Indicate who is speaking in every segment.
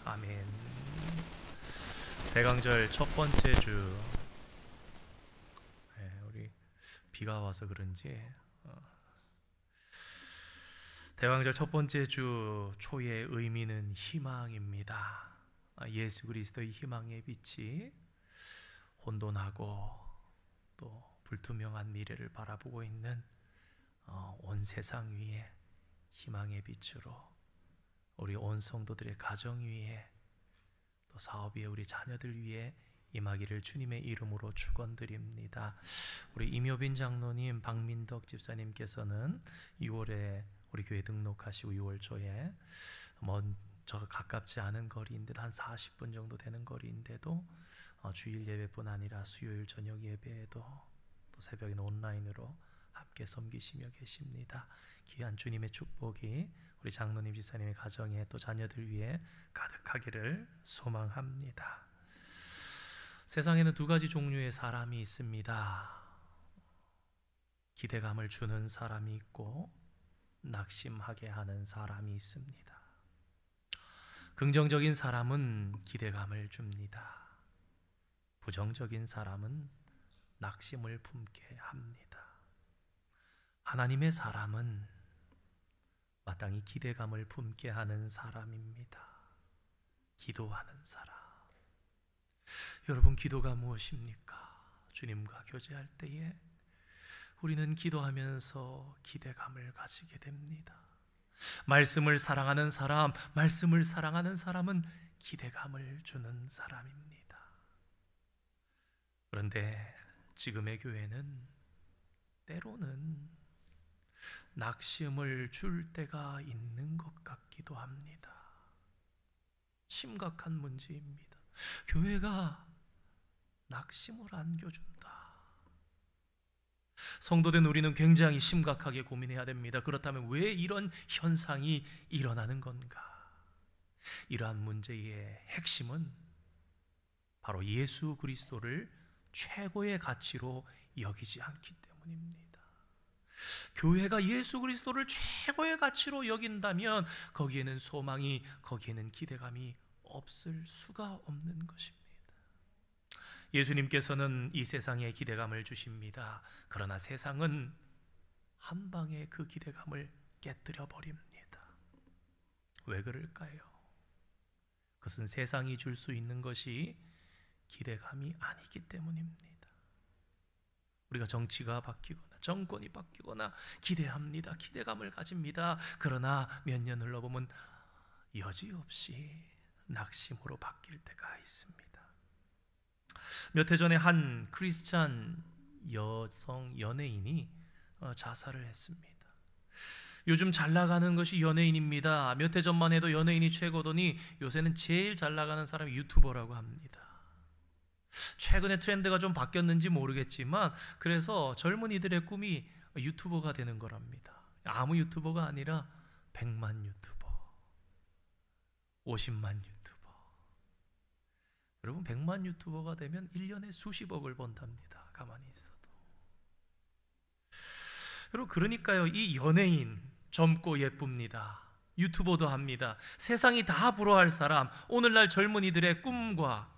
Speaker 1: 아멘. 대강절 첫 번째 주, 우리 비가 와서 그런지 대강절 첫 번째 주 초의 의미는 희망입니다. 예수 그리스도의 희망의 빛이 혼돈하고 또 불투명한 미래를 바라보고 있는 온 세상 위에 희망의 빛으로 우리 온 성도들의 가정 위에 또 사업 위에 우리 자녀들 위에 임하기를 주님의 이름으로 축원드립니다. 우리 임효빈 장로님, 박민덕 집사님께서는 6월에 우리 교회 등록하시고 6월 초에 저 가깝지 않은 거리인데 한 40분 정도 되는 거리인데도 주일 예배뿐 아니라 수요일 저녁 예배에도 또 새벽에는 온라인으로 함께 섬기시며 계십니다. 귀한 주님의 축복이 우리 장로님 집사님의 가정에 또 자녀들 위해 가득하기를 소망합니다. 세상에는 두 가지 종류의 사람이 있습니다. 기대감을 주는 사람이 있고 낙심하게 하는 사람이 있습니다. 긍정적인 사람은 기대감을 줍니다. 부정적인 사람은 낙심을 품게 합니다. 하나님의 사람은 마땅히 기대감을 품게 하는 사람입니다. 기도하는 사람. 여러분, 기도가 무엇입니까? 주님과 교제할 때에 우리는 기도하면서 기대감을 가지게 됩니다. 말씀을 사랑하는 사람은 기대감을 주는 사람입니다. 그런데 지금의 교회는 때로는 낙심을 줄 때가 있는 것 같기도 합니다. 심각한 문제입니다. 교회가 낙심을 안겨준다. 성도된 우리는 굉장히 심각하게 고민해야 됩니다. 그렇다면 왜 이런 현상이 일어나는 건가? 이러한 문제의 핵심은 바로 예수 그리스도를 최고의 가치로 여기지 않기 때문입니다. 교회가 예수 그리스도를 최고의 가치로 여긴다면 거기에는 소망이, 거기에는 기대감이 없을 수가 없는 것입니다. 예수님께서는 이 세상에 기대감을 주십니다. 그러나 세상은 한 방에 그 기대감을 깨뜨려 버립니다. 왜 그럴까요? 그것은 세상이 줄 수 있는 것이 기대감이 아니기 때문입니다. 우리가 정치가 바뀌거나 정권이 바뀌거나 기대합니다. 기대감을 가집니다. 그러나 몇 년 흘러보면 여지없이 낙심으로 바뀔 때가 있습니다. 몇 해 전에 한 크리스찬 여성 연예인이 자살을 했습니다. 요즘 잘 나가는 것이 연예인입니다. 몇 해 전만 해도 연예인이 최고더니 요새는 제일 잘 나가는 사람이 유튜버라고 합니다. 최근에 트렌드가 좀 바뀌었는지 모르겠지만 그래서 젊은이들의 꿈이 유튜버가 되는 거랍니다. 아무 유튜버가 아니라 100만 유튜버, 50만 유튜버. 여러분, 100만 유튜버가 되면 1년에 수십억을 번답니다. 가만히 있어도. 여러분, 그러니까요, 이 연예인 젊고 예쁩니다. 유튜버도 합니다. 세상이 다 부러워할 사람, 오늘날 젊은이들의 꿈과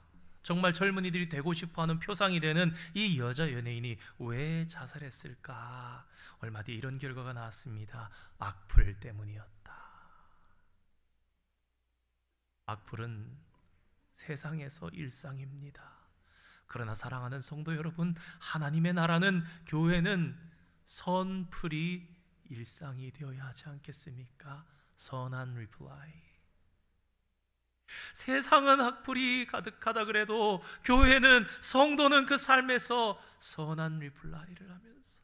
Speaker 1: 정말 젊은이들이 되고 싶어하는 표상이 되는 이 여자 연예인이 왜 자살했을까? 얼마 뒤에 이런 결과가 나왔습니다. 악플 때문이었다. 악플은 세상에서 일상입니다. 그러나 사랑하는 성도 여러분, 하나님의 나라는, 교회는 선플이 일상이 되어야 하지 않겠습니까? 선한 리플라이. 세상은 악플이 가득하다 그래도 교회는, 성도는 그 삶에서 선한 리플라이를 하면서,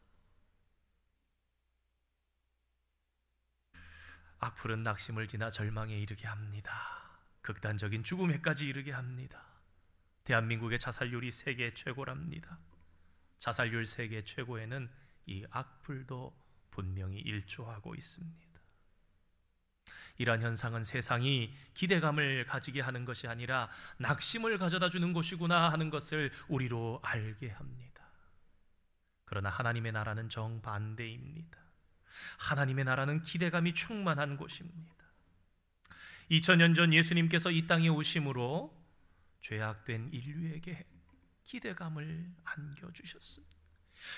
Speaker 1: 악플은 낙심을 지나 절망에 이르게 합니다. 극단적인 죽음에까지 이르게 합니다. 대한민국의 자살률이 세계 최고랍니다. 자살률 세계 최고에는 이 악플도 분명히 일조하고 있습니다. 이러한 현상은 세상이 기대감을 가지게 하는 것이 아니라 낙심을 가져다 주는 것이구나 하는 것을 우리로 알게 합니다. 그러나 하나님의 나라는 정반대입니다. 하나님의 나라는 기대감이 충만한 곳입니다. 2000년 전 예수님께서 이 땅에 오심으로 죄악된 인류에게 기대감을 안겨주셨습니다.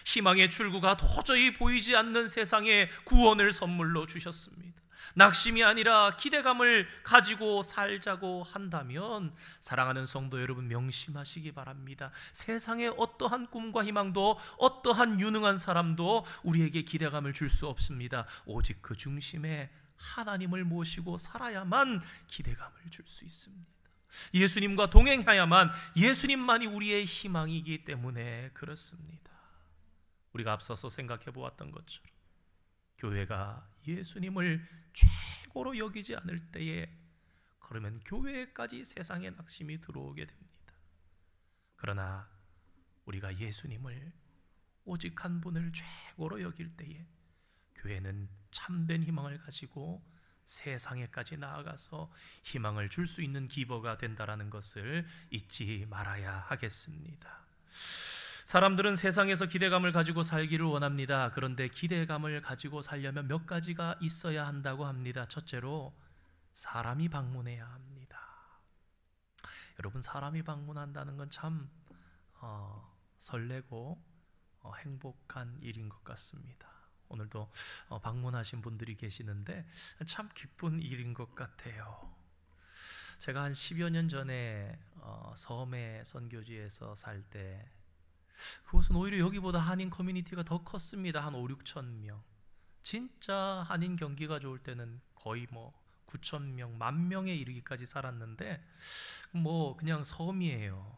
Speaker 1: 희망의 출구가 도저히 보이지 않는 세상에 구원을 선물로 주셨습니다. 낙심이 아니라 기대감을 가지고 살자고 한다면 사랑하는 성도 여러분, 명심하시기 바랍니다. 세상의 어떠한 꿈과 희망도, 어떠한 유능한 사람도 우리에게 기대감을 줄 수 없습니다. 오직 그 중심에 하나님을 모시고 살아야만 기대감을 줄 수 있습니다. 예수님과 동행해야만, 예수님만이 우리의 희망이기 때문에 그렇습니다. 우리가 앞서서 생각해 보았던 것처럼 교회가 예수님을 최고로 여기지 않을 때에, 그러면 교회에까지 세상의 낙심이 들어오게 됩니다. 그러나 우리가 예수님을, 오직 한 분을 최고로 여길 때에 교회는 참된 희망을 가지고 세상에까지 나아가서 희망을 줄 수 있는 기버가 된다는 것을 잊지 말아야 하겠습니다. 사람들은 세상에서 기대감을 가지고 살기를 원합니다. 그런데 기대감을 가지고 살려면 몇 가지가 있어야 한다고 합니다. 첫째로, 사람이 방문해야 합니다. 여러분, 사람이 방문한다는 건 참 설레고 행복한 일인 것 같습니다. 오늘도 방문하신 분들이 계시는데 참 기쁜 일인 것 같아요. 제가 한 10여 년 전에 섬의 선교지에서 살 때, 그것은 오히려 여기보다 한인 커뮤니티가 더 컸습니다. 한 5, 6천 명. 진짜 한인 경기가 좋을 때는 거의 9천 명, 10,000명에 이르기까지 살았는데, 그냥 섬이에요.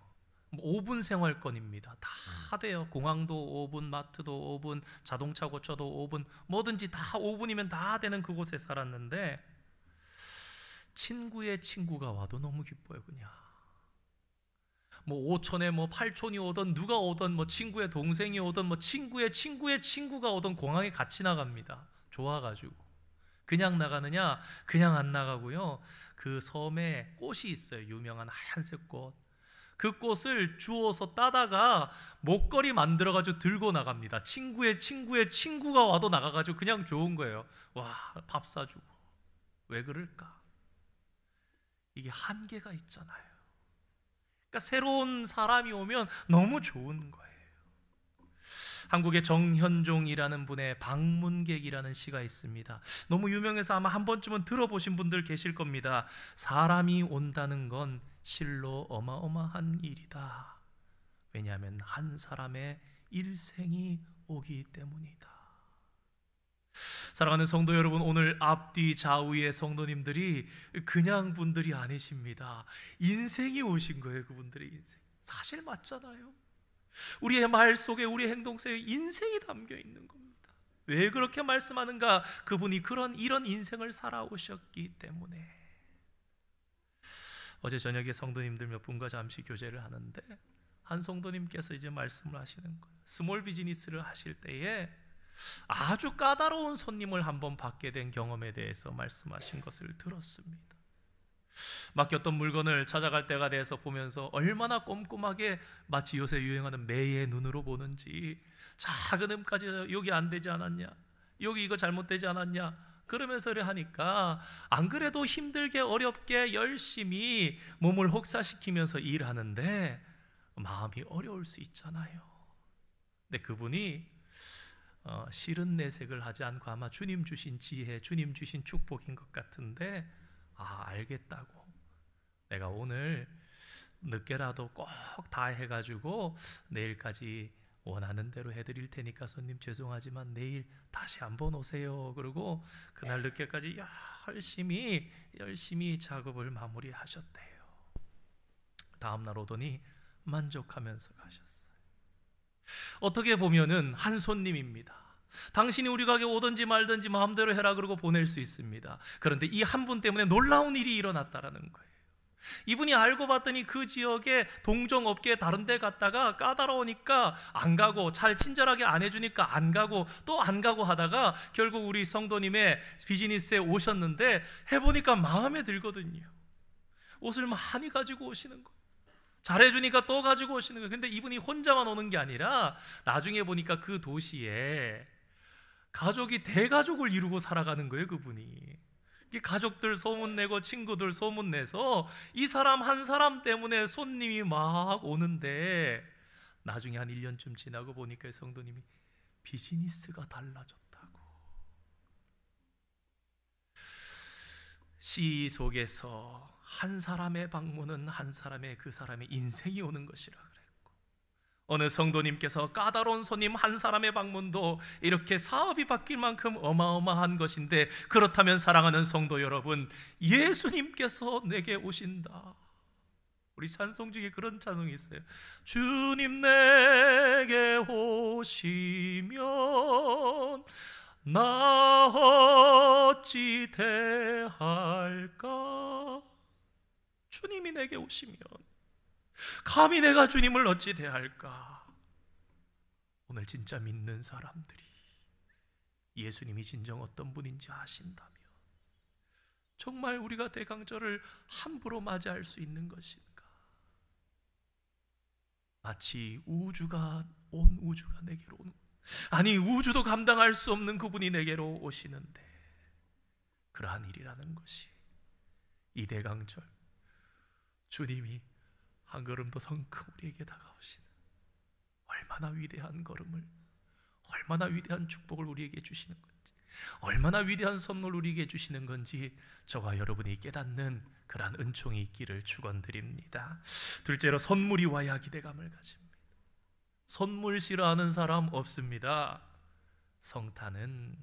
Speaker 1: 5분 생활권입니다. 다 돼요. 공항도 5분, 마트도 5분, 자동차 고쳐도 5분, 뭐든지 다 5분이면 다 되는 그곳에 살았는데, 친구의 친구가 와도 너무 기뻐요. 그냥 5촌에 8촌이 오던, 누가 오던, 친구의 동생이 오던, 친구의 친구가 오던 공항에 같이 나갑니다. 좋아가지고. 그냥 나가느냐? 그냥 안 나가고요. 그 섬에 꽃이 있어요. 유명한 하얀색 꽃. 그 꽃을 주워서 따다가 목걸이 만들어가지고 들고 나갑니다. 친구의 친구가 와도 나가가지고 그냥 좋은 거예요. 와, 밥 사주고. 왜 그럴까? 이게 한계가 있잖아요. 그러니까 새로운 사람이 오면 너무 좋은 거예요. 한국의 정현종이라는 분의 방문객이라는 시가 있습니다. 너무 유명해서 아마 한 번쯤은 들어보신 분들 계실 겁니다. 사람이 온다는 건 실로 어마어마한 일이다. 왜냐하면 한 사람의 일생이 오기 때문이다. 사랑하는 성도 여러분, 오늘 앞뒤 좌우의 성도님들이 그냥 분들이 아니십니다. 인생이 오신 거예요. 그분들의 인생. 사실 맞잖아요. 우리의 말 속에, 우리의 행동 속에 인생이 담겨 있는 겁니다. 왜 그렇게 말씀하는가? 그분이 이런 인생을 살아오셨기 때문에. 어제 저녁에 성도님들 몇 분과 잠시 교제를 하는데, 한 성도님께서 이제 말씀을 하시는 거예요. 스몰 비즈니스를 하실 때에 아주 까다로운 손님을 한번 받게 된 경험에 대해서 말씀하신 것을 들었습니다. 맡겼던 물건을 찾아갈 때가 돼서 보면서 얼마나 꼼꼼하게, 마치 요새 유행하는 매의 눈으로 보는지, 작은 음까지 여기 안 되지 않았냐, 여기 이거 잘못되지 않았냐, 그러면서 하니까 안 그래도 힘들게 어렵게 열심히 몸을 혹사시키면서 일하는데 마음이 어려울 수 있잖아요. 근데 그분이 실은 내색을 하지 않고, 아마 주님 주신 지혜, 주님 주신 축복인 것 같은데, 알겠다고, 내가 오늘 늦게라도 꼭 다 해가지고 내일까지 원하는 대로 해드릴 테니까 손님 죄송하지만 내일 다시 한번 오세요. 그리고 그날 늦게까지 열심히 작업을 마무리하셨대요. 다음날 오더니 만족하면서 가셨어요. 어떻게 보면은 한 손님입니다. 당신이 우리 가게 오든지 말든지 마음대로 해라 그러고 보낼 수 있습니다. 그런데 이 한 분 때문에 놀라운 일이 일어났다라는 거예요. 이분이 알고 봤더니 그 지역에 동종업계에 다른 데 갔다가 까다로우니까 안 가고, 잘 친절하게 안 해주니까 안 가고, 또 안 가고 하다가 결국 우리 성도님의 비즈니스에 오셨는데, 해보니까 마음에 들거든요. 옷을 많이 가지고 오시는 거예요. 잘해주니까 또 가지고 오시는 거예요. 근데 이분이 혼자만 오는 게 아니라 나중에 보니까 그 도시에 가족이 대가족을 이루고 살아가는 거예요. 그분이 가족들 소문내고 친구들 소문내서 이 사람 한 사람 때문에 손님이 막 오는데, 나중에 한 1년쯤 지나고 보니까 성도님이 비즈니스가 달라졌다고. 시 속에서 한 사람의 방문은 한 사람의, 그 사람의 인생이 오는 것이라 그랬고, 어느 성도님께서 까다로운 손님 한 사람의 방문도 이렇게 사업이 바뀔 만큼 어마어마한 것인데, 그렇다면 사랑하는 성도 여러분, 예수님께서 내게 오신다. 우리 찬송 중에 그런 찬송이 있어요. 주님 내게 오시면 나 어찌 대할까? 주님이 내게 오시면 감히 내가 주님을 어찌 대할까? 오늘 진짜 믿는 사람들이 예수님이 진정 어떤 분인지 아신다면 정말 우리가 대강절을 함부로 맞이할 수 있는 것인가? 마치 온 우주가 내게로 오는, 아니 우주도 감당할 수 없는 그분이 내게로 오시는데, 그러한 일이라는 것이 이 대강절 주님이 한 걸음 더 성큼 우리에게 다가오시는, 얼마나 위대한 걸음을, 얼마나 위대한 축복을 우리에게 주시는 건지, 얼마나 위대한 선물 우리에게 주시는 건지 저와 여러분이 깨닫는 그러한 은총이 있기를 축원드립니다. 둘째로, 선물이 와야 기대감을 가집니다. 선물 싫어하는 사람 없습니다. 성탄은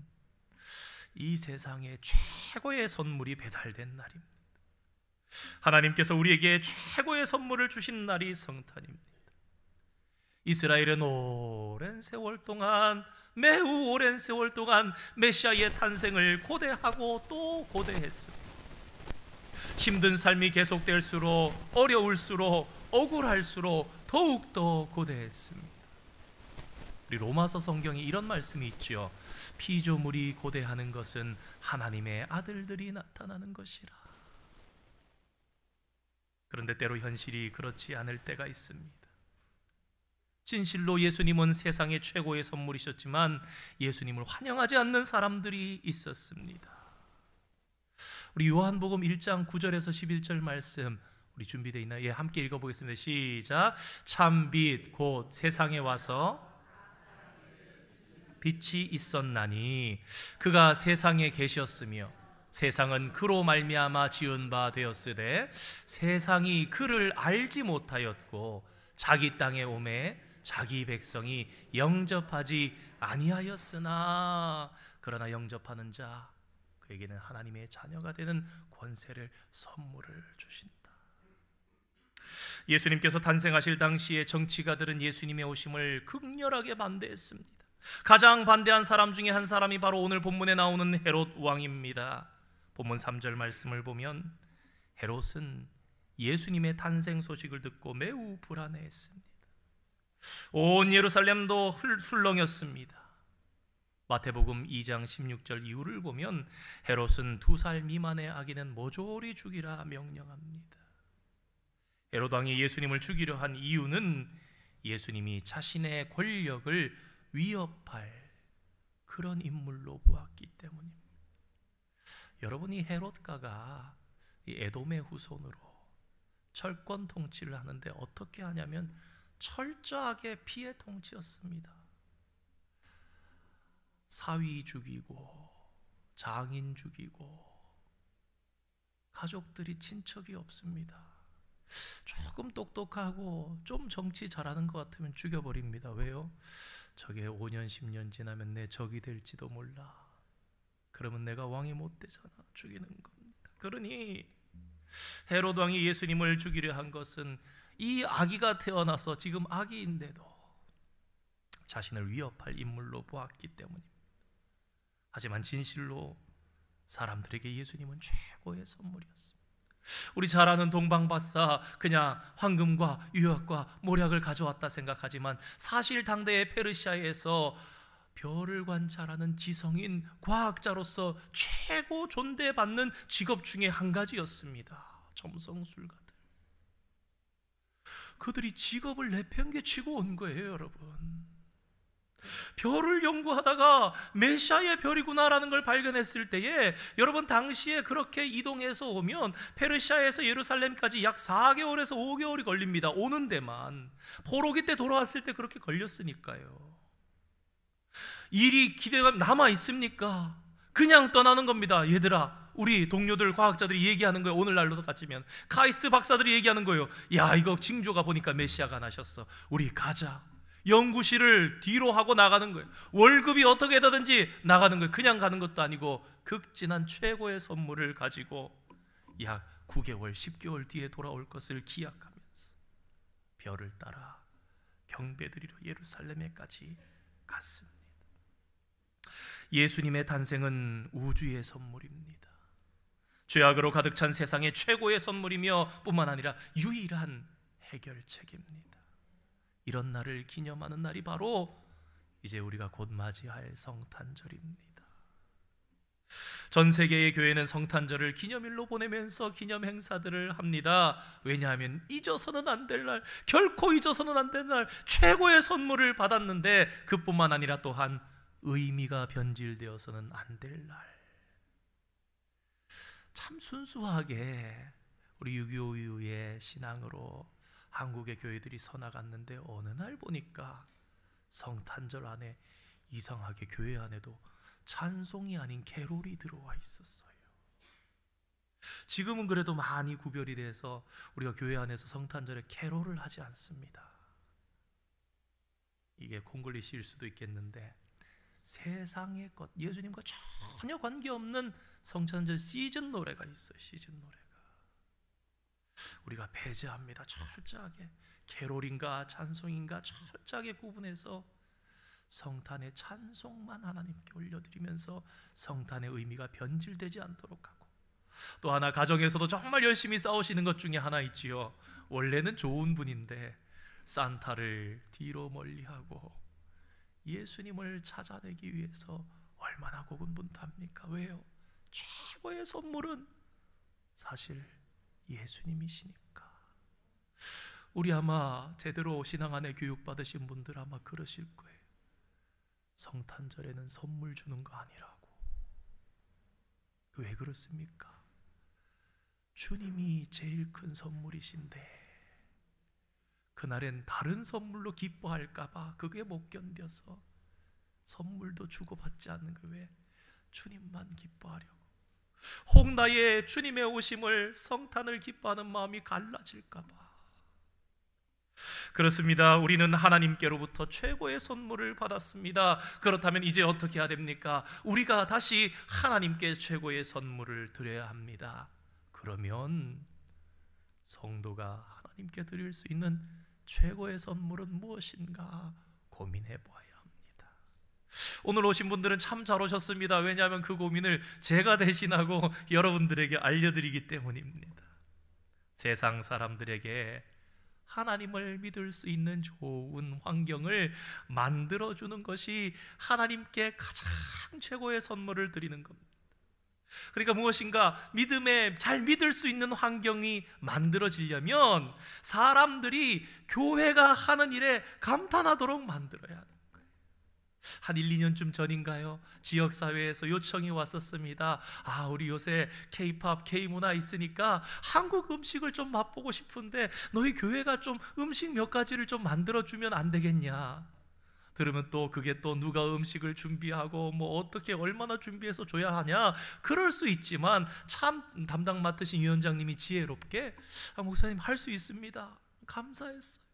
Speaker 1: 이 세상의 최고의 선물이 배달된 날입니다. 하나님께서 우리에게 최고의 선물을 주신 날이 성탄입니다. 이스라엘은 오랜 세월 동안, 매우 오랜 세월 동안 메시아의 탄생을 고대하고 또 고대했습니다. 힘든 삶이 계속될수록, 어려울수록, 억울할수록 더욱더 고대했습니다. 우리 로마서 성경에 이런 말씀이 있죠. 피조물이 고대하는 것은 하나님의 아들들이 나타나는 것이라. 그런데 때로 현실이 그렇지 않을 때가 있습니다. 진실로 예수님은 세상의 최고의 선물이셨지만 예수님을 환영하지 않는 사람들이 있었습니다. 우리 요한복음 1장 9절에서 11절 말씀 우리 준비되어 있나요? 예, 함께 읽어보겠습니다. 시작. 참 빛 곧 세상에 와서 빛이 있었나니 그가 세상에 계셨으며 세상은 그로 말미암아 지은 바 되었으되 세상이 그를 알지 못하였고 자기 땅에 오매 자기 백성이 영접하지 아니하였으나 그러나 영접하는 자 그에게는 하나님의 자녀가 되는 권세를 선물을 주신다. 예수님께서 탄생하실 당시에 정치가들은 예수님의 오심을 극렬하게 반대했습니다. 가장 반대한 사람 중에 한 사람이 바로 오늘 본문에 나오는 헤롯 왕입니다. 본문 3절 말씀을 보면 헤롯은 예수님의 탄생 소식을 듣고 매우 불안해했습니다. 온 예루살렘도 술렁였습니다. 마태복음 2장 16절 이후를 보면 헤롯은 2살 미만의 아기는 모조리 죽이라 명령합니다. 헤롯 왕이 예수님을 죽이려 한 이유는 예수님이 자신의 권력을 위협할 그런 인물로 보았기 때문입니다. 여러분이 헤롯가가 이 에돔의 후손으로 철권 통치를 하는데 어떻게 하냐면 철저하게 피해 통치였습니다. 사위 죽이고 장인 죽이고 가족들이 친척이 없습니다. 조금 똑똑하고 좀 정치 잘하는 것 같으면 죽여버립니다. 왜요? 저게 5년 10년 지나면 내 적이 될지도 몰라. 그러면 내가 왕이 못 되잖아. 죽이는 겁니다. 그러니 헤롯 왕이 예수님을 죽이려 한 것은 이 아기가 태어나서 지금 아기인데도 자신을 위협할 인물로 보았기 때문입니다. 하지만 진실로 사람들에게 예수님은 최고의 선물이었습니다. 우리 잘 아는 동방박사 그냥 황금과 유약과 모략을 가져왔다 생각하지만 사실 당대의 페르시아에서 별을 관찰하는 지성인 과학자로서 최고 존대받는 직업 중에 한 가지였습니다. 점성술가들. 그들이 직업을 내팽개치고 온 거예요, 여러분. 별을 연구하다가 메시아의 별이구나라는 걸 발견했을 때에, 여러분 당시에 그렇게 이동해서 오면 페르시아에서 예루살렘까지 약 4개월에서 5개월이 걸립니다. 오는 데만. 포로기 때 돌아왔을 때 그렇게 걸렸으니까요. 일이 기대가 남아 있습니까? 그냥 떠나는 겁니다. 얘들아, 우리 동료들 과학자들이 얘기하는 거예요. 오늘날로 같으면 카이스트 박사들이 얘기하는 거예요. 야, 이거 징조가 보니까 메시아가 나셨어. 우리 가자. 연구실을 뒤로 하고 나가는 거예요. 월급이 어떻게 되든지 나가는 거예요. 그냥 가는 것도 아니고 극진한 최고의 선물을 가지고 약 9개월, 10개월 뒤에 돌아올 것을 기약하면서 별을 따라 경배드리러 예루살렘에까지 갔습니다. 예수님의 탄생은 우주의 선물입니다. 죄악으로 가득 찬 세상의 최고의 선물이며 뿐만 아니라 유일한 해결책입니다. 이런 날을 기념하는 날이 바로 이제 우리가 곧 맞이할 성탄절입니다. 전 세계의 교회는 성탄절을 기념일로 보내면서 기념 행사들을 합니다. 왜냐하면 잊어서는 안 될 날, 결코 잊어서는 안 될 날, 최고의 선물을 받았는데 그뿐만 아니라 또한 의미가 변질되어서는 안 될 날. 참 순수하게 우리 6.25 이후의 신앙으로 한국의 교회들이 서나갔는데 어느 날 보니까 성탄절 안에 이상하게 교회 안에도 찬송이 아닌 캐롤이 들어와 있었어요. 지금은 그래도 많이 구별이 돼서 우리가 교회 안에서 성탄절에 캐롤을 하지 않습니다. 이게 콩글리시일 수도 있겠는데 세상의 것, 예수님과 전혀 관계없는 성탄절 시즌 노래가 있어요. 시즌 노래가. 우리가 배제합니다. 철저하게 캐롤인가 찬송인가 철저하게 구분해서 성탄의 찬송만 하나님께 올려드리면서 성탄의 의미가 변질되지 않도록 하고, 또 하나 가정에서도 정말 열심히 싸우시는 것 중에 하나 있지요. 원래는 좋은 분인데 산타를 뒤로 멀리하고 예수님을 찾아내기 위해서 얼마나 고군분투합니까? 왜요? 최고의 선물은 사실 예수님이시니까. 우리 아마 제대로 신앙 안에 교육받으신 분들 아마 그러실 거예요. 성탄절에는 선물 주는 거 아니라고. 왜 그렇습니까? 주님이 제일 큰 선물이신데 그날엔 다른 선물로 기뻐할까봐 그게 못 견뎌서 선물도 주고받지 않는 거. 왜? 주님만 기뻐하려고. 혹 나의 주님의 오심을, 성탄을 기뻐하는 마음이 갈라질까봐. 그렇습니다. 우리는 하나님께로부터 최고의 선물을 받았습니다. 그렇다면 이제 어떻게 해야 됩니까? 우리가 다시 하나님께 최고의 선물을 드려야 합니다. 그러면 성도가 하나님께 드릴 수 있는 최고의 선물은 무엇인가 고민해 보아야 합니다. 오늘 오신 분들은 참 잘 오셨습니다. 왜냐하면 그 고민을 제가 대신하고 여러분들에게 알려드리기 때문입니다. 세상 사람들에게 하나님을 믿을 수 있는 좋은 환경을 만들어주는 것이 하나님께 가장 최고의 선물을 드리는 겁니다. 그러니까 무엇인가 믿음에 잘 믿을 수 있는 환경이 만들어지려면 사람들이 교회가 하는 일에 감탄하도록 만들어야 하는 거예요. 한 1, 2년쯤 전인가요? 지역사회에서 요청이 왔었습니다. 우리 요새 K-팝, K-문화 있으니까 한국 음식을 좀 맛보고 싶은데 너희 교회가 좀 음식 몇 가지를 좀 만들어주면 안 되겠냐? 그러면 또 그게 또 누가 음식을 준비하고 뭐 어떻게 얼마나 준비해서 줘야 하냐? 그럴 수 있지만 참 담당 맡으신 위원장님이 지혜롭게 목사님 할 수 있습니다. 감사했어요.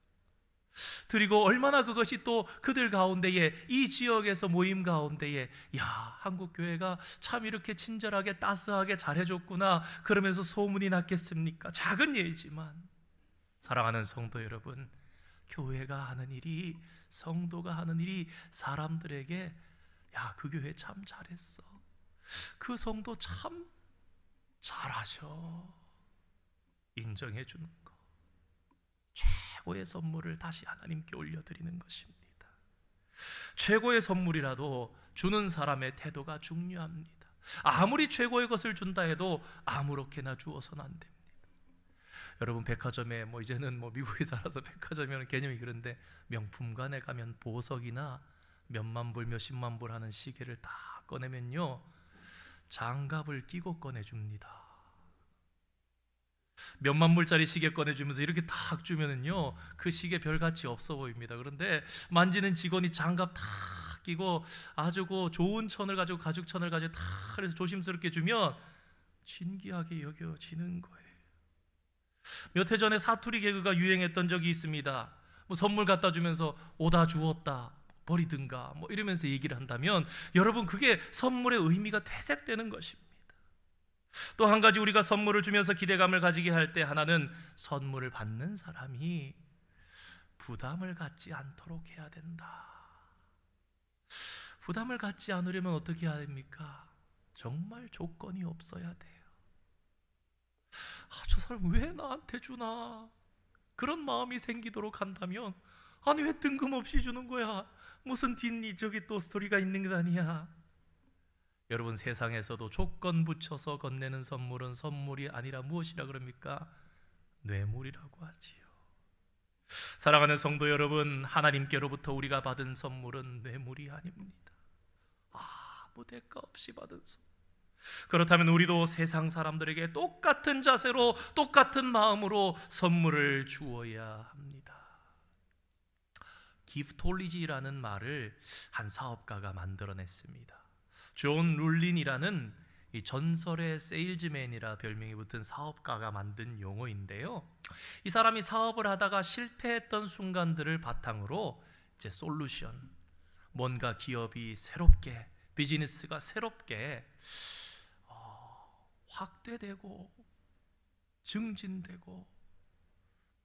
Speaker 1: 그리고 얼마나 그것이 또 그들 가운데에, 이 지역에서 모임 가운데에, 야, 한국 교회가 참 이렇게 친절하게 따스하게 잘해줬구나 그러면서 소문이 났겠습니까? 작은 예이지만 사랑하는 성도 여러분, 교회가 하는 일이, 성도가 하는 일이 사람들에게 야, 그 교회 참 잘했어, 그 성도 참 잘하셔, 인정해 주는 거, 최고의 선물을 다시 하나님께 올려드리는 것입니다. 최고의 선물이라도 주는 사람의 태도가 중요합니다. 아무리 최고의 것을 준다 해도 아무렇게나 주어서는 안 됩니다. 여러분, 백화점에 이제는 미국에 살아서 백화점이라는 개념이 그런데 명품관에 가면 보석이나 몇만 불, 몇십만 불 하는 시계를 다 꺼내면요, 장갑을 끼고 꺼내줍니다. 몇만 불짜리 시계 꺼내주면서 이렇게 탁 주면은요, 그 시계 별가치 없어 보입니다. 그런데 만지는 직원이 장갑 탁 끼고 아주 좋은 천을 가지고, 가죽 천을 가지고 탁 그래서 조심스럽게 주면 진귀하게 여겨지는 거예요. 몇 해 전에 사투리 개그가 유행했던 적이 있습니다. 뭐 선물 갖다 주면서 오다 주었다, 버리든가 뭐 이러면서 얘기를 한다면, 여러분, 그게 선물의 의미가 퇴색되는 것입니다. 또 한 가지 우리가 선물을 주면서 기대감을 가지게 할 때 하나는, 선물을 받는 사람이 부담을 갖지 않도록 해야 된다. 부담을 갖지 않으려면 어떻게 해야 됩니까? 정말 조건이 없어야 돼요. 저 사람 왜 나한테 주나, 그런 마음이 생기도록 한다면, 아니 왜 뜬금없이 주는 거야, 무슨 저기 또 스토리가 있는 게 아니야. 여러분, 세상에서도 조건 붙여서 건네는 선물은 선물이 아니라 무엇이라 그럽니까? 뇌물이라고 하지요. 사랑하는 성도 여러분, 하나님께로부터 우리가 받은 선물은 뇌물이 아닙니다. 아무 대가 없이 받은 선물. 그렇다면 우리도 세상 사람들에게 똑같은 자세로, 똑같은 마음으로 선물을 주어야 합니다. 기프톨리지라는 말을 한 사업가가 만들어냈습니다. 존 룰린이라는 이 전설의 세일즈맨이라 별명이 붙은 사업가가 만든 용어인데요, 이 사람이 사업을 하다가 실패했던 순간들을 바탕으로 이제 솔루션, 뭔가 기업이 새롭게, 비즈니스가 새롭게 확대되고 증진되고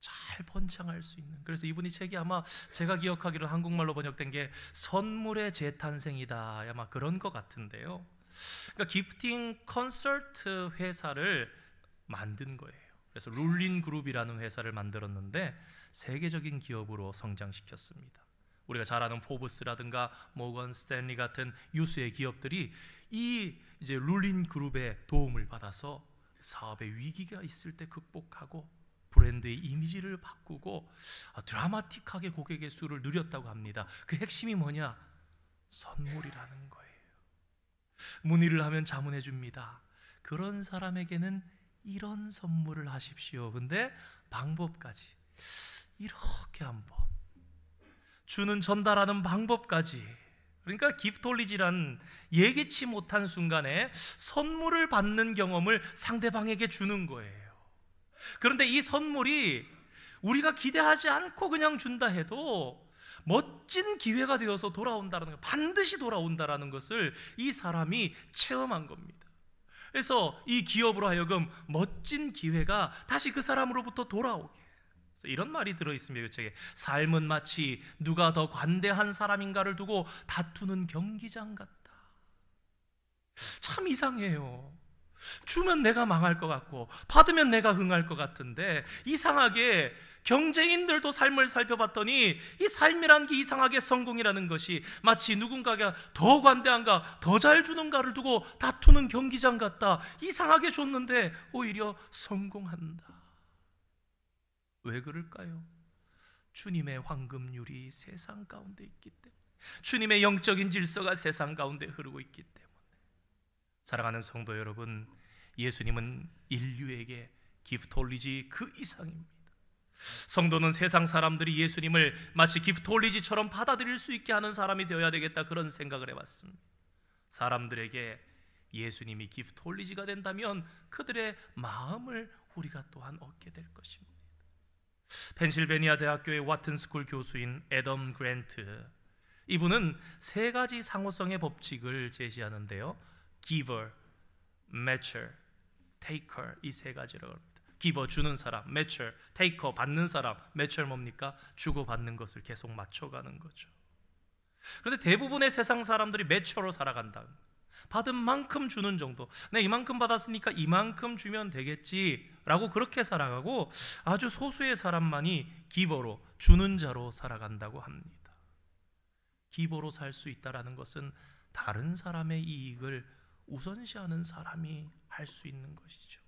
Speaker 1: 잘 번창할 수 있는, 그래서 이분이 책이 아마 제가 기억하기로 한국말로 번역된 게 선물의 재탄생이다, 아마 그런 것 같은데요. 그러니까 기프팅 컨설트 회사를 만든 거예요. 그래서 룰린 그룹이라는 회사를 만들었는데 세계적인 기업으로 성장시켰습니다. 우리가 잘 아는 포브스라든가 모건 스탠리 같은 유수의 기업들이 이 이제 룰린 그룹의 도움을 받아서 사업의 위기가 있을 때 극복하고 브랜드의 이미지를 바꾸고 드라마틱하게 고객의 수를 누렸다고 합니다. 그 핵심이 뭐냐? 선물이라는 거예요. 문의를 하면 자문해 줍니다. 그런 사람에게는 이런 선물을 하십시오. 근데 방법까지 이렇게 한번 주는, 전달하는 방법까지, 그러니까 기프톨리지란 예기치 못한 순간에 선물을 받는 경험을 상대방에게 주는 거예요. 그런데 이 선물이 우리가 기대하지 않고 그냥 준다 해도 멋진 기회가 되어서 돌아온다는 거, 반드시 돌아온다라는 것을 이 사람이 체험한 겁니다. 그래서 이 기업으로 하여금 멋진 기회가 다시 그 사람으로부터 돌아오게, 이런 말이 들어있습니다. 이 책에 삶은 마치 누가 더 관대한 사람인가를 두고 다투는 경기장 같다. 참 이상해요. 주면 내가 망할 것 같고 받으면 내가 흥할 것 같은데, 이상하게 경제인들도 삶을 살펴봤더니 이 삶이라는 게 이상하게 성공이라는 것이 마치 누군가가 더 관대한가, 더 잘 주는가를 두고 다투는 경기장 같다. 이상하게 줬는데 오히려 성공한다. 왜 그럴까요? 주님의 황금률이 세상 가운데 있기 때문에, 주님의 영적인 질서가 세상 가운데 흐르고 있기 때문에. 사랑하는 성도 여러분, 예수님은 인류에게 기프톨리지 그 이상입니다. 성도는 세상 사람들이 예수님을 마치 기프톨리지처럼 받아들일 수 있게 하는 사람이 되어야 되겠다, 그런 생각을 해봤습니다. 사람들에게 예수님이 기프톨리지가 된다면 그들의 마음을 우리가 또한 얻게 될 것입니다. 펜실베니아 대학교의 와튼 스쿨 교수인 애덤 그랜트, 이분은 세 가지 상호성의 법칙을 제시하는데요, giver, matcher, taker, 이 세 가지라고 합니다. giver, 주는 사람, matcher, taker, 받는 사람. matcher 뭡니까? 주고 받는 것을 계속 맞춰가는 거죠. 그런데 대부분의 세상 사람들이 matcher로 살아간다. 받은 만큼 주는 정도, 내 이만큼 받았으니까 이만큼 주면 되겠지라고 그렇게 살아가고, 아주 소수의 사람만이 기버로, 주는 자로 살아간다고 합니다. 기버로 살 수 있다는 것은 다른 사람의 이익을 우선시하는 사람이 할 수 있는 것이죠.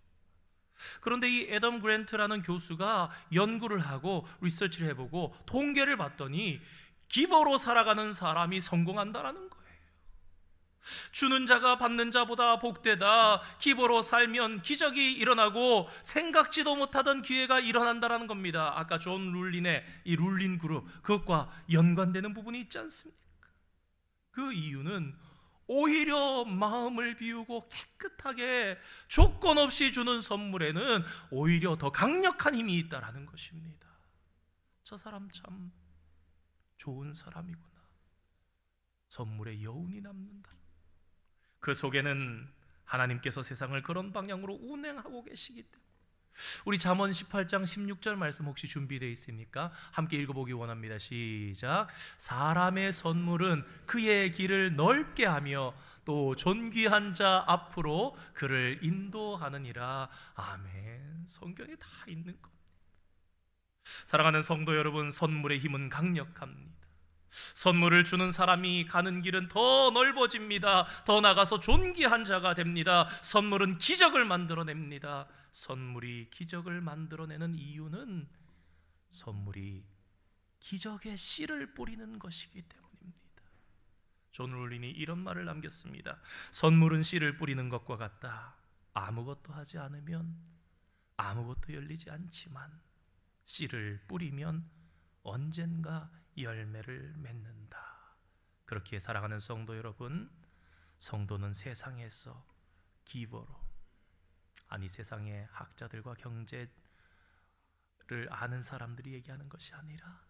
Speaker 1: 그런데 이 애덤 그랜트라는 교수가 연구를 하고 리서치를 해보고 통계를 봤더니 기버로 살아가는 사람이 성공한다라는 거예요. 주는 자가 받는 자보다 복되다. 기버로 살면 기적이 일어나고 생각지도 못하던 기회가 일어난다라는 겁니다. 아까 존 룰린의 이 룰린 그룹, 그것과 연관되는 부분이 있지 않습니까? 그 이유는 오히려 마음을 비우고 깨끗하게 조건 없이 주는 선물에는 오히려 더 강력한 힘이 있다라는 것입니다. 저 사람 참 좋은 사람이구나. 선물에 여운이 남는다. 그 속에는 하나님께서 세상을 그런 방향으로 운행하고 계시기 때문에. 우리 잠언 18장 16절 말씀 혹시 준비되어 있습니까? 함께 읽어보기 원합니다. 시작. 사람의 선물은 그의 길을 넓게 하며 또 존귀한 자 앞으로 그를 인도하느니라. 아멘. 성경에 다 있는 겁니다. 사랑하는 성도 여러분, 선물의 힘은 강력합니다. 선물을 주는 사람이 가는 길은 더 넓어집니다. 더 나가서 존귀한 자가 됩니다. 선물은 기적을 만들어냅니다. 선물이 기적을 만들어내는 이유는 선물이 기적의 씨를 뿌리는 것이기 때문입니다. 존 룰린이 이런 말을 남겼습니다. 선물은 씨를 뿌리는 것과 같다. 아무것도 하지 않으면 아무것도 열리지 않지만 씨를 뿌리면 언젠가 열매를 맺는다. 그렇게 사랑하는 성도 여러분, 성도는 세상에서 기버로, 아니 세상의 학자들과 경제를 아는 사람들이 얘기하는 것이 아니라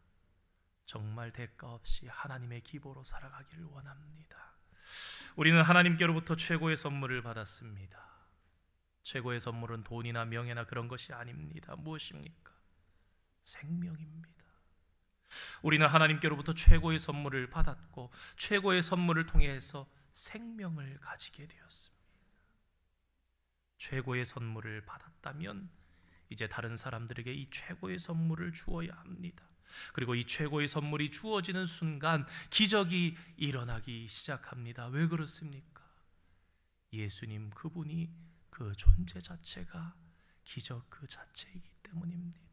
Speaker 1: 정말 대가 없이 하나님의 기버로 살아가기를 원합니다. 우리는 하나님께로부터 최고의 선물을 받았습니다. 최고의 선물은 돈이나 명예나 그런 것이 아닙니다. 무엇입니까? 생명입니다. 우리는 하나님께로부터 최고의 선물을 받았고 최고의 선물을 통해서 생명을 가지게 되었습니다. 최고의 선물을 받았다면 이제 다른 사람들에게 이 최고의 선물을 주어야 합니다. 그리고 이 최고의 선물이 주어지는 순간 기적이 일어나기 시작합니다. 왜 그렇습니까? 예수님 그분이 그 존재 자체가 기적 그 자체이기 때문입니다.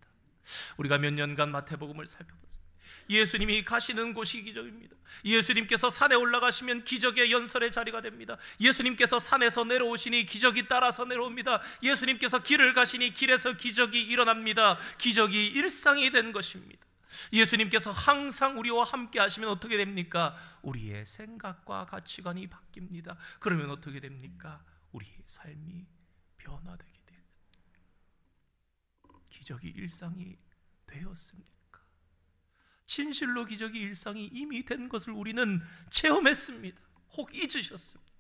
Speaker 1: 우리가 몇 년간 마태복음을 살펴봤습니다. 예수님이 가시는 곳이 기적입니다. 예수님께서 산에 올라가시면 기적의 연설의 자리가 됩니다. 예수님께서 산에서 내려오시니 기적이 따라서 내려옵니다. 예수님께서 길을 가시니 길에서 기적이 일어납니다. 기적이 일상이 된 것입니다. 예수님께서 항상 우리와 함께 하시면 어떻게 됩니까? 우리의 생각과 가치관이 바뀝니다. 그러면 어떻게 됩니까? 우리의 삶이 변화되게 됩니다. 기적이 일상이 되었습니까? 진실로 기적이 일상이 이미 된 것을 우리는 체험했습니다. 혹 잊으셨습니다.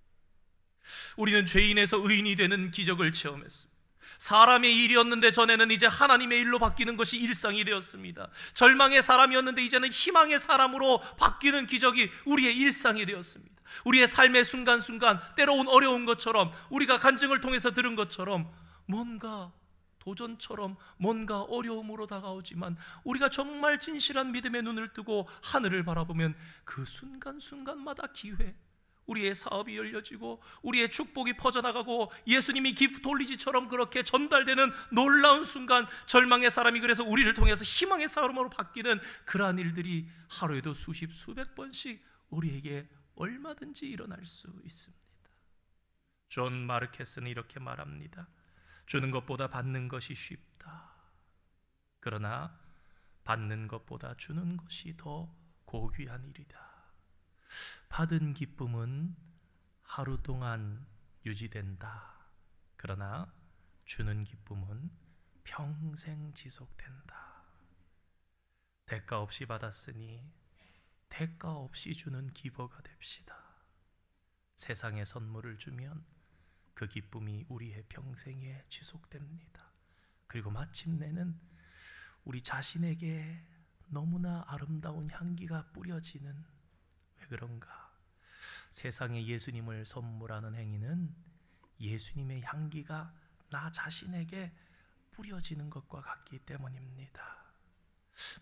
Speaker 1: 우리는 죄인에서 의인이 되는 기적을 체험했습니다. 사람의 일이었는데 전에는 이제 하나님의 일로 바뀌는 것이 일상이 되었습니다. 절망의 사람이었는데 이제는 희망의 사람으로 바뀌는 기적이 우리의 일상이 되었습니다. 우리의 삶의 순간순간 때로운 어려운 것처럼, 우리가 간증을 통해서 들은 것처럼 뭔가 도전처럼 뭔가 어려움으로 다가오지만 우리가 정말 진실한 믿음의 눈을 뜨고 하늘을 바라보면 그 순간순간마다 기회, 우리의 사업이 열려지고 우리의 축복이 퍼져나가고 예수님이 기프 돌리지처럼 그렇게 전달되는 놀라운 순간, 절망의 사람이 그래서 우리를 통해서 희망의 사람으로 바뀌는 그러한 일들이 하루에도 수십 수백 번씩 우리에게 얼마든지 일어날 수 있습니다. 존 마르케스는 이렇게 말합니다. 주는 것보다 받는 것이 쉽다. 그러나 받는 것보다 주는 것이 더 고귀한 일이다. 받은 기쁨은 하루 동안 유지된다. 그러나 주는 기쁨은 평생 지속된다. 대가 없이 받았으니 대가 없이 주는 기버가 됩시다. 세상에 선물을 주면 그 기쁨이 우리의 평생에 지속됩니다. 그리고 마침내는 우리 자신에게 너무나 아름다운 향기가 뿌려지는, 왜 그런가? 세상에 예수님을 선물하는 행위는 예수님의 향기가 나 자신에게 뿌려지는 것과 같기 때문입니다.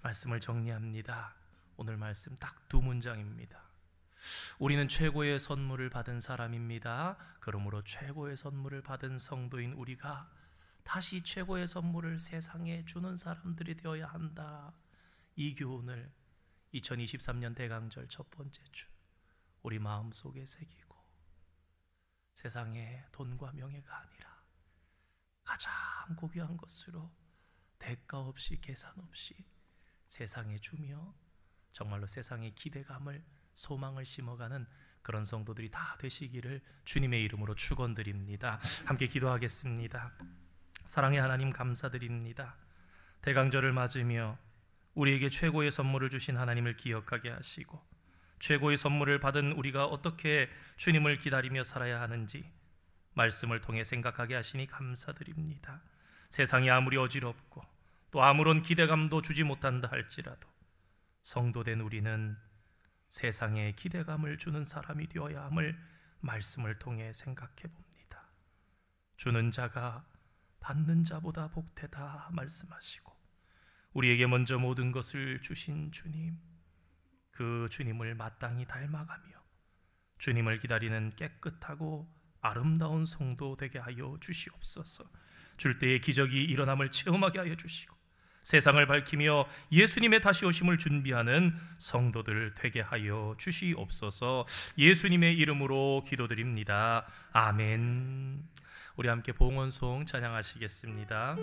Speaker 1: 말씀을 정리합니다. 오늘 말씀 딱 두 문장입니다. 우리는 최고의 선물을 받은 사람입니다. 그러므로 최고의 선물을 받은 성도인 우리가 다시 최고의 선물을 세상에 주는 사람들이 되어야 한다. 이 교훈을 2023년 대강절 첫 번째 주 우리 마음속에 새기고 세상에 돈과 명예가 아니라 가장 고귀한 것으로 대가 없이 계산 없이 세상에 주며 정말로 세상의 기대감을 소망을 심어가는 그런 성도들이 다 되시기를 주님의 이름으로 축원드립니다. 함께 기도하겠습니다. 사랑의 하나님 감사드립니다. 대강절을 맞으며 우리에게 최고의 선물을 주신 하나님을 기억하게 하시고 최고의 선물을 받은 우리가 어떻게 주님을 기다리며 살아야 하는지 말씀을 통해 생각하게 하시니 감사드립니다. 세상이 아무리 어지럽고 또 아무런 기대감도 주지 못한다 할지라도 성도된 우리는 세상에 기대감을 주는 사람이 되어야 함을 말씀을 통해 생각해 봅니다. 주는 자가 받는 자보다 복되다 말씀하시고 우리에게 먼저 모든 것을 주신 주님, 그 주님을 마땅히 닮아가며 주님을 기다리는 깨끗하고 아름다운 성도 되게 하여 주시옵소서. 줄 때의 기적이 일어남을 체험하게 하여 주시고 세상을 밝히며 예수님의 다시 오심을 준비하는 성도들 되게 하여 주시옵소서. 예수님의 이름으로 기도드립니다. 아멘. 우리 함께 봉헌송 찬양하시겠습니다.